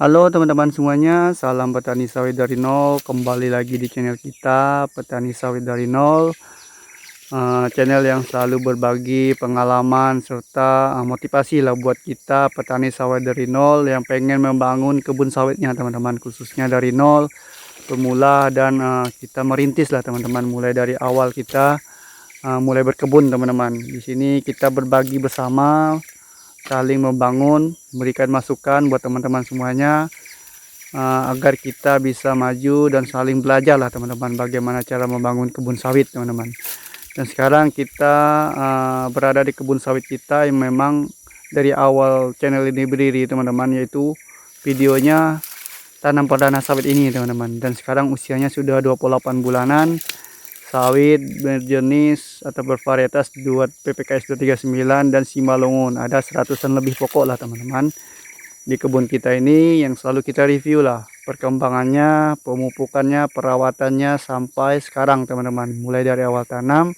Halo teman-teman semuanya, salam petani sawit dari nol. Kembali lagi di channel kita, Petani Sawit dari Nol. Channel yang selalu berbagi pengalaman serta motivasi lah buat kita petani sawit dari nol yang pengen membangun kebun sawitnya teman-teman, khususnya dari nol, pemula dan kita merintis lah teman-teman, mulai dari awal kita mulai berkebun teman-teman. Di sini kita berbagi bersama, saling membangun, memberikan masukan buat teman-teman semuanya, agar kita bisa maju dan saling belajar lah teman-teman, bagaimana cara membangun kebun sawit teman-teman. Dan sekarang kita berada di kebun sawit kita yang memang dari awal channel ini berdiri teman-teman, yaitu videonya tanam perdana sawit ini teman-teman. Dan sekarang usianya sudah 28 bulanan. Sawit berjenis atau bervarietas PPKS 239 dan Simalungun. Ada seratusan lebih pokok lah teman-teman di kebun kita ini, yang selalu kita review lah perkembangannya, pemupukannya, perawatannya sampai sekarang teman-teman, mulai dari awal tanam.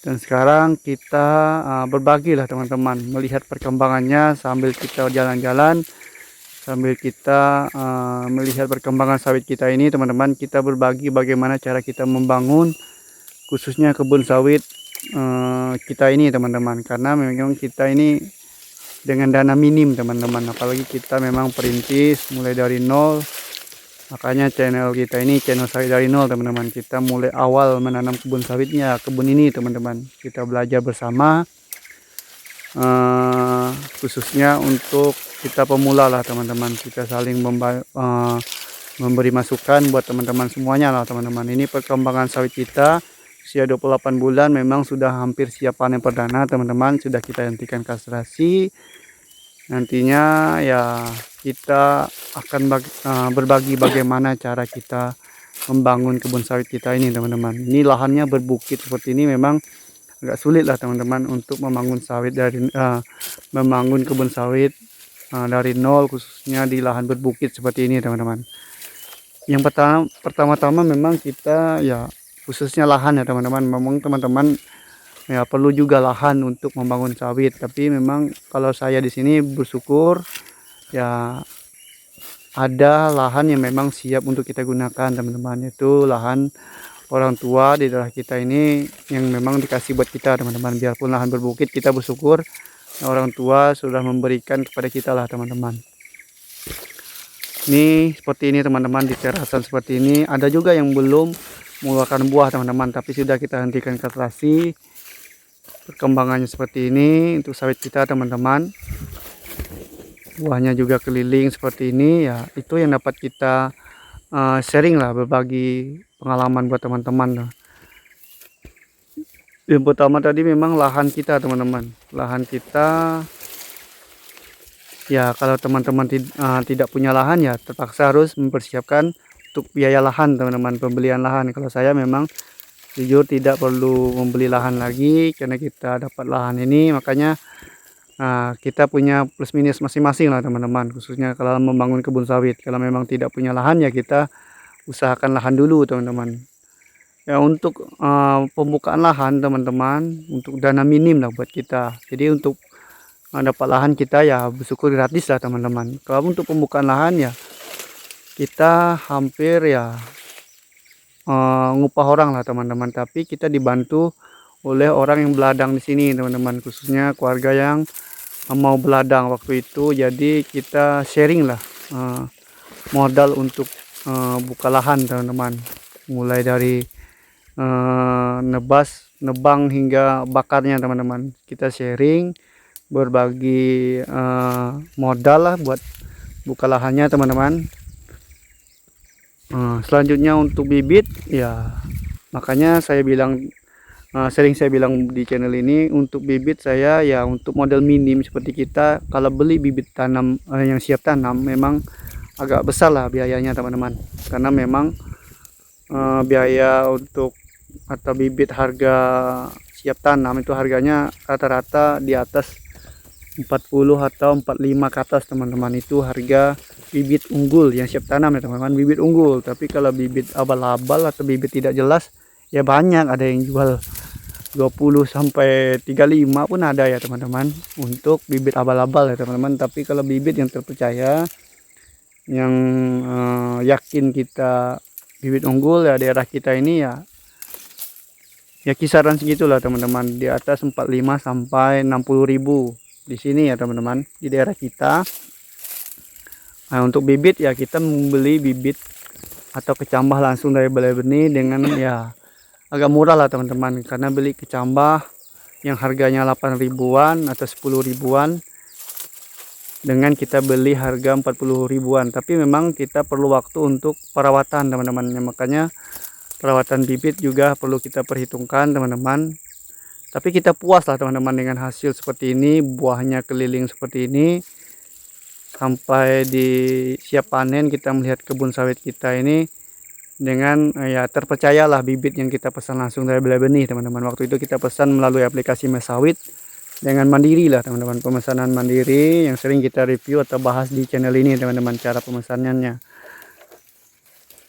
Dan sekarang kita berbagi lah teman-teman, melihat perkembangannya sambil kita jalan-jalan, sambil kita melihat perkembangan sawit kita ini teman-teman. Kita berbagi bagaimana cara kita membangun khususnya kebun sawit kita ini teman-teman, karena memang kita ini dengan dana minim teman-teman, apalagi kita memang perintis mulai dari nol. Makanya channel kita ini channel sawit dari nol teman-teman. Kita mulai awal menanam kebun sawitnya, kebun ini teman-teman. Kita belajar bersama, khususnya untuk kita pemula lah teman-teman. Kita saling memberi masukan buat teman-teman semuanya lah teman-teman. Ini perkembangan sawit kita usia 28 bulan, memang sudah hampir siap panen perdana teman-teman. Sudah kita hentikan kastrasi. Nantinya ya kita akan berbagi bagaimana cara kita membangun kebun sawit kita ini teman-teman. Ini lahannya berbukit seperti ini, memang agak sulit lah teman-teman untuk membangun membangun kebun sawit dari nol, khususnya di lahan berbukit seperti ini teman-teman. Yang pertama-tama memang kita ya khususnya lahan ya teman-teman. Memang teman-teman ya perlu juga lahan untuk membangun sawit, tapi memang kalau saya di sini bersyukur ya ada lahan yang memang siap untuk kita gunakan teman-teman, yaitu lahan orang tua di daerah kita ini yang memang dikasih buat kita teman-teman. Biarpun lahan berbukit, kita bersyukur orang tua sudah memberikan kepada kita lah teman-teman. Ini seperti ini teman-teman, di terasan seperti ini. Ada juga yang belum mengeluarkan buah teman-teman, tapi sudah kita hentikan kastrasi. Perkembangannya seperti ini untuk sawit kita teman-teman. Buahnya juga keliling seperti ini ya. Itu yang dapat kita sharing lah, berbagi pengalaman buat teman-teman. Yang pertama tadi memang lahan kita teman-teman. Lahan kita ya, kalau teman-teman tidak punya lahan ya terpaksa harus mempersiapkan untuk biaya lahan teman-teman, pembelian lahan. Kalau saya memang jujur tidak perlu membeli lahan lagi karena kita dapat lahan ini. Makanya kita punya plus minus masing-masing lah teman-teman, khususnya kalau membangun kebun sawit. Kalau memang tidak punya lahan ya kita usahakan lahan dulu teman-teman. Ya untuk pembukaan lahan teman-teman, untuk dana minim lah buat kita. Jadi untuk dapat lahan kita ya bersyukur gratis lah teman-teman. Kalau untuk pembukaan lahan ya kita hampir ya ngupah orang lah teman-teman, tapi kita dibantu oleh orang yang beladang di sini teman-teman, khususnya keluarga yang mau beladang waktu itu. Jadi kita sharing lah modal untuk buka lahan teman-teman, mulai dari nebang hingga bakarnya teman-teman. Kita sharing, berbagi modal lah buat buka lahannya teman-teman. Selanjutnya untuk bibit ya, makanya saya bilang sering saya bilang di channel ini, untuk bibit saya ya untuk modal minim seperti kita, kalau beli bibit tanam yang siap tanam memang agak besar lah biayanya teman-teman, karena memang biaya untuk atau bibit harga siap tanam itu harganya rata-rata di atas 40 atau 45 ke atas teman-teman. Itu harga bibit unggul yang siap tanam ya teman-teman, bibit unggul. Tapi kalau bibit abal-abal atau bibit tidak jelas ya banyak, ada yang jual 20 sampai 35 pun ada ya teman-teman, untuk bibit abal-abal ya teman-teman. Tapi kalau bibit yang terpercaya yang yakin kita bibit unggul ya daerah kita ini ya kisaran segitulah teman-teman, di atas 45 sampai 60.000 di sini ya teman-teman di daerah kita. Nah, untuk bibit ya kita membeli bibit atau kecambah langsung dari balai benih dengan ya agak murah lah teman-teman, karena beli kecambah yang harganya 8 ribuan atau 10 ribuan dengan kita beli harga 40 ribuan. Tapi memang kita perlu waktu untuk perawatan teman-teman, makanya perawatan bibit juga perlu kita perhitungkan teman-teman. Tapi kita puas lah teman-teman dengan hasil seperti ini, buahnya keliling seperti ini. Sampai di siap panen kita melihat kebun sawit kita ini dengan ya terpercayalah bibit yang kita pesan langsung dari balai benih teman-teman. Waktu itu kita pesan melalui aplikasi Mesawit dengan mandiri lah teman-teman, pemesanan mandiri yang sering kita review atau bahas di channel ini teman-teman, cara pemesanannya.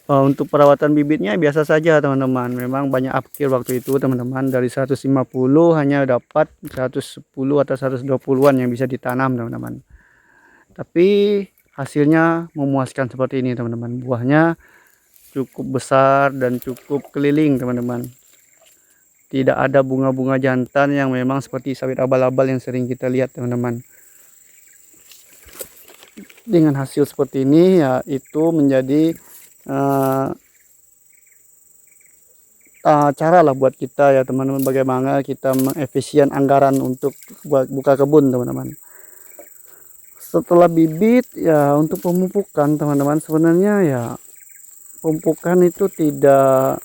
Untuk perawatan bibitnya biasa saja teman-teman, memang banyak upkill waktu itu teman-teman, dari 150 hanya dapat 110 atau 120-an yang bisa ditanam teman-teman. Tapi hasilnya memuaskan seperti ini teman-teman, buahnya cukup besar dan cukup keliling teman-teman. Tidak ada bunga-bunga jantan yang memang seperti sawit abal-abal yang sering kita lihat teman-teman. Dengan hasil seperti ini ya itu menjadi cara lah buat kita ya teman-teman, bagaimana kita mengefisien anggaran untuk buka kebun teman-teman. Setelah bibit ya untuk pemupukan teman-teman, sebenarnya ya pemupukan itu tidak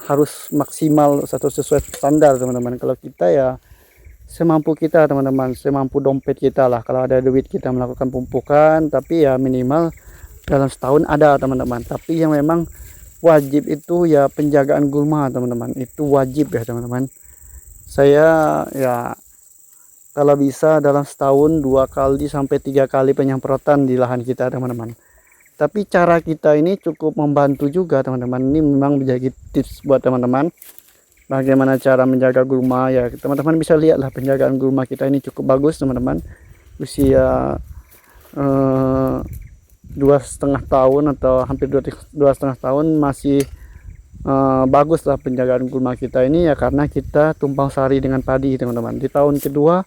harus maksimal atau sesuai standar teman-teman. Kalau kita ya semampu kita teman-teman, semampu dompet kita lah. Kalau ada duit kita melakukan pemupukan, tapi ya minimal dalam setahun ada teman-teman. Tapi yang memang wajib itu ya penjagaan gulma teman-teman, itu wajib ya teman-teman. Saya ya kalau bisa dalam setahun 2 kali sampai 3 kali penyemprotan di lahan kita teman-teman. Tapi cara kita ini cukup membantu juga teman-teman. Ini memang menjadi tips buat teman-teman bagaimana cara menjaga gulma ya. Teman-teman bisa lihat lah penjagaan gulma kita ini cukup bagus teman-teman. Usia 2,5 tahun atau hampir 2,5 tahun masih bagus lah penjagaan gulma kita ini ya, karena kita tumpang sari dengan padi teman-teman. Di tahun kedua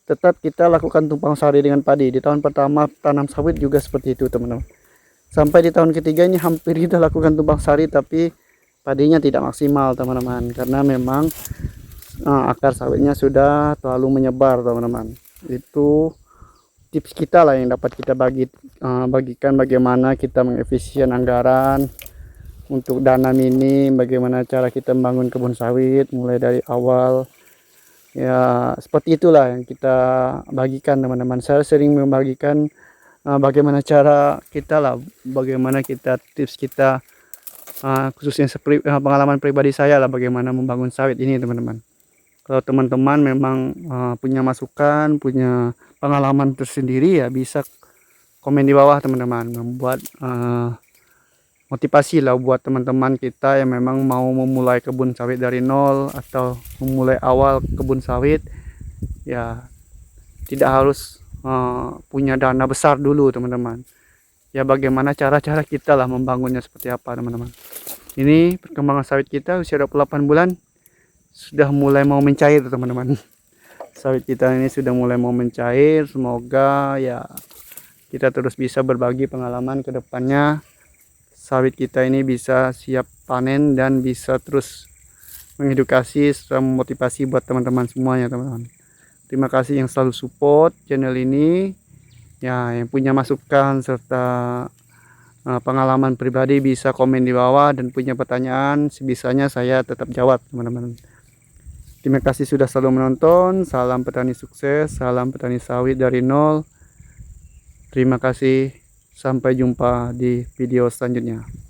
tetap kita lakukan tumpang sari dengan padi. Di tahun pertama tanam sawit juga seperti itu teman-teman. Sampai di tahun ketiga ini hampir kita lakukan tumpang sari, tapi padinya tidak maksimal teman-teman, karena memang akar sawitnya sudah terlalu menyebar teman-teman. Itu tips kita lah yang dapat kita bagikan bagaimana kita mengefisien anggaran untuk dana minim, bagaimana cara kita membangun kebun sawit mulai dari awal. Ya seperti itulah yang kita bagikan teman-teman. Saya sering membagikan bagaimana cara kita lah, bagaimana kita tips kita, khususnya pengalaman pribadi saya lah bagaimana membangun sawit ini teman-teman. Kalau teman-teman memang punya masukan, punya pengalaman tersendiri ya bisa komen di bawah teman-teman, membuat motivasi lah buat teman-teman kita yang memang mau memulai kebun sawit dari nol atau memulai awal kebun sawit ya, tidak harus punya dana besar dulu teman-teman. Ya bagaimana cara-cara kita lah membangunnya seperti apa teman-teman. Ini perkembangan sawit kita usia 28 bulan sudah mulai mau mencair teman-teman. Sawit kita ini sudah mulai mau mencair. Semoga ya kita terus bisa berbagi pengalaman ke depannya. Sawit kita ini bisa siap panen dan bisa terus mengedukasi serta memotivasi buat teman-teman semuanya teman-teman. Terima kasih yang selalu support channel ini ya, yang punya masukan serta pengalaman pribadi bisa komen di bawah, dan punya pertanyaan sebisanya saya tetap jawab teman-teman. Terima kasih sudah selalu menonton. Salam petani sukses, salam petani sawit dari nol. Terima kasih, sampai jumpa di video selanjutnya.